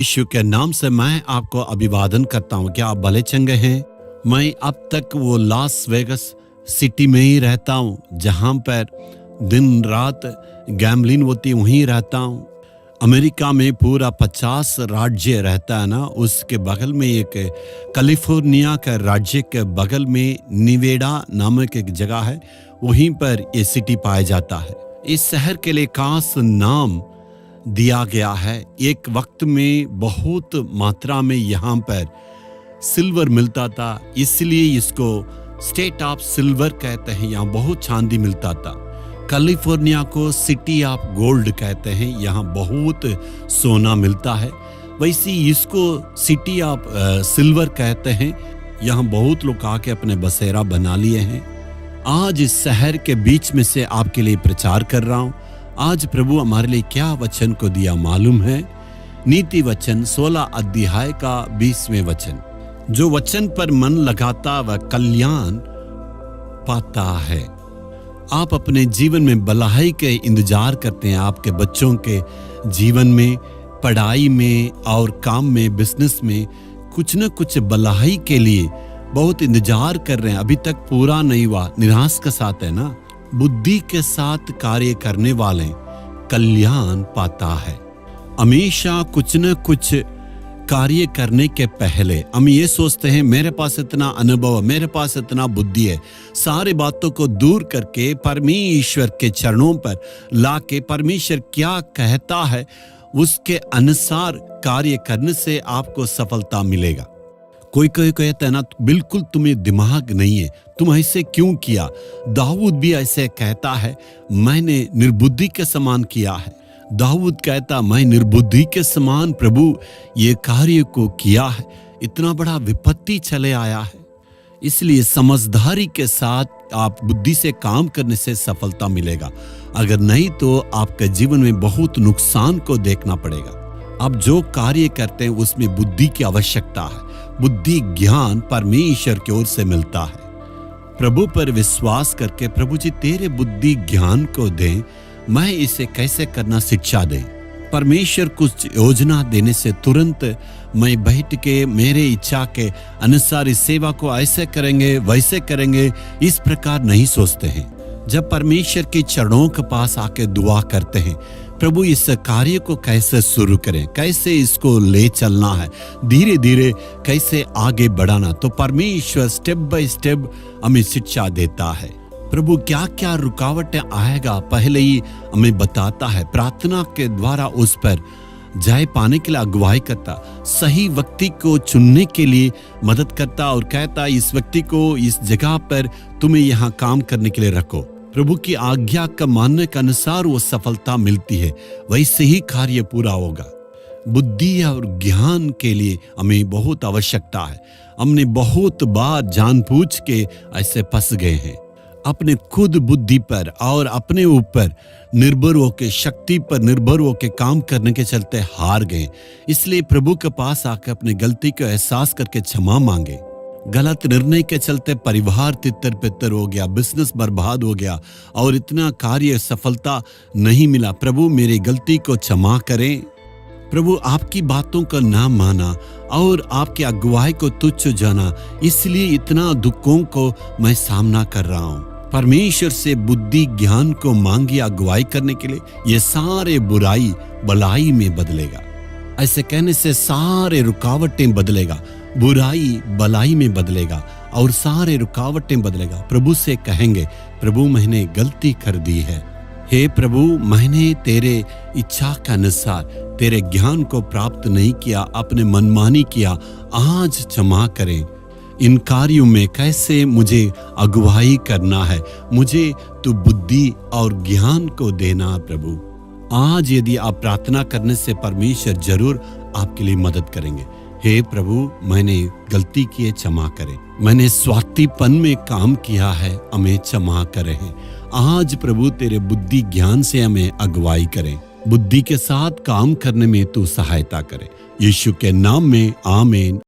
यीशु के नाम से मैं आपको अभिवादन करता हूँ। क्या आप भले चंगे हैं? मैं अब तक वो लास वेगस सिटी में ही रहता हूँ, जहाँ पर दिन रात गैम्बलिंग होती, वहीं रहता हूँ। अमेरिका में पूरा 50 राज्य रहता है ना, उसके बगल में एक कैलिफोर्निया का राज्य के बगल में निवेडा नामक एक जगह है, वहीं पर ये सिटी पाया जाता है। इस शहर के लिए खास नाम दिया गया है। एक वक्त में बहुत मात्रा में यहाँ पर सिल्वर मिलता था, इसलिए इसको स्टेट ऑफ सिल्वर कहते हैं। यहाँ बहुत चांदी मिलता था। कैलिफोर्निया को सिटी ऑफ गोल्ड कहते हैं, यहाँ बहुत सोना मिलता है। वैसे इसको सिटी ऑफ सिल्वर कहते हैं। यहाँ बहुत लोग आके अपने बसेरा बना लिए हैं। आज इस शहर के बीच में से आपके लिए प्रचार कर रहा हूँ। आज प्रभु हमारे लिए क्या वचन को दिया मालूम है? नीति वचन 16 अध्याय का 20वें वचन। जो वचन पर मन लगाता वह कल्याण पाता है। आप अपने जीवन में भलाई के इंतजार करते हैं। आपके बच्चों के जीवन में, पढ़ाई में और काम में, बिजनेस में कुछ न कुछ भलाई के लिए बहुत इंतजार कर रहे हैं, अभी तक पूरा नहीं हुआ। निराश के साथ है ना। बुद्धि के साथ कार्य करने वाले कल्याण पाता है। हमेशा कुछ न कुछ कार्य करने के पहले हम ये सोचते हैं मेरे पास इतना अनुभव है, मेरे पास इतना बुद्धि है। सारी बातों को दूर करके परमेश्वर के चरणों पर लाके परमेश्वर क्या कहता है उसके अनुसार कार्य करने से आपको सफलता मिलेगा। कोई कहता है ना, बिल्कुल तुम्हें दिमाग नहीं है, तुम ऐसे क्यों किया? दाऊद भी ऐसे कहता है, मैंने निर्बुद्धि के समान किया है। दाऊद कहता, मैं निर्बुद्धि के समान प्रभु ये कार्य को किया है। इतना बड़ा विपत्ति चले आया है। इसलिए समझदारी के साथ आप बुद्धि से काम करने से सफलता मिलेगा। अगर नहीं तो आपके जीवन में बहुत नुकसान को देखना पड़ेगा। आप जो कार्य करते हैं उसमें बुद्धि की आवश्यकता है। बुद्धि ज्ञान परमेश्वर की ओर से मिलता है। प्रभु पर विश्वास करके, प्रभु जी तेरे बुद्धि ज्ञान को दे, मैं इसे कैसे करना शिक्षा दे। परमेश्वर कुछ योजना देने से तुरंत मैं बैठ के मेरे इच्छा के अनुसार इस सेवा को ऐसे करेंगे वैसे करेंगे, इस प्रकार नहीं सोचते हैं। जब परमेश्वर के चरणों के पास आके दुआ करते हैं, प्रभु इस कार्य को कैसे शुरू करें, कैसे इसको ले चलना है, धीरे धीरे कैसे आगे बढ़ाना, तो परमेश्वर स्टेप बाय स्टेप हमें शिक्षा देता है। प्रभु क्या क्या रुकावटें आएगा पहले ही हमें बताता है। प्रार्थना के द्वारा उस पर जय पाने के लिए अगुवाई करता, सही व्यक्ति को चुनने के लिए मदद करता और कहता इस व्यक्ति को इस जगह पर तुम्हें यहाँ काम करने के लिए रखो। प्रभु की आज्ञा का मानने के अनुसार वो सफलता मिलती है, वैसे ही कार्य पूरा होगा। बुद्धि और ज्ञान के लिए हमें बहुत आवश्यकता है। हमने बहुत बार जानबूझ के ऐसे फंस गए हैं। अपने खुद बुद्धि पर और अपने ऊपर निर्भर होकर, शक्ति पर निर्भर होकर काम करने के चलते हार गए। इसलिए प्रभु के पास आकर अपनी गलती को एहसास करके क्षमा मांगे। गलत निर्णय के चलते परिवार तितर पितर हो गया, बिजनेस बर्बाद हो गया और इतना कार्य सफलता नहीं मिला। प्रभु मेरी गलती को क्षमा करें। प्रभु आपकी बातों का ना माना और आपकी अगुवाई को तुच्छ जाना, इसलिए इतना दुखों को मैं सामना कर रहा हूँ। परमेश्वर से बुद्धि ज्ञान को मांगी अगुवाई करने के लिए। ये सारे बुराई भलाई में बदलेगा। ऐसे कहने से सारे रुकावटें बदलेगा, बुराई भलाई में बदलेगा और सारे रुकावटें बदलेगा। प्रभु से कहेंगे, प्रभु मैंने गलती कर दी है। हे प्रभु, मैंने तेरे इच्छा के अनुसार तेरे ज्ञान को प्राप्त नहीं किया, अपने मनमानी किया, आज क्षमा करें। इन कार्यों में कैसे मुझे अगुवाई करना है, मुझे तू बुद्धि और ज्ञान को देना प्रभु। आज यदि आप प्रार्थना करने से परमेश्वर जरूर आपके लिए मदद करेंगे। हे प्रभु, मैंने गलती की है, क्षमा करें। मैंने स्वार्थीपन में काम किया है, हमें क्षमा करें। आज प्रभु तेरे बुद्धि ज्ञान से हमें अगुवाई करें। बुद्धि के साथ काम करने में तू सहायता करे। यीशु के नाम में आमीन।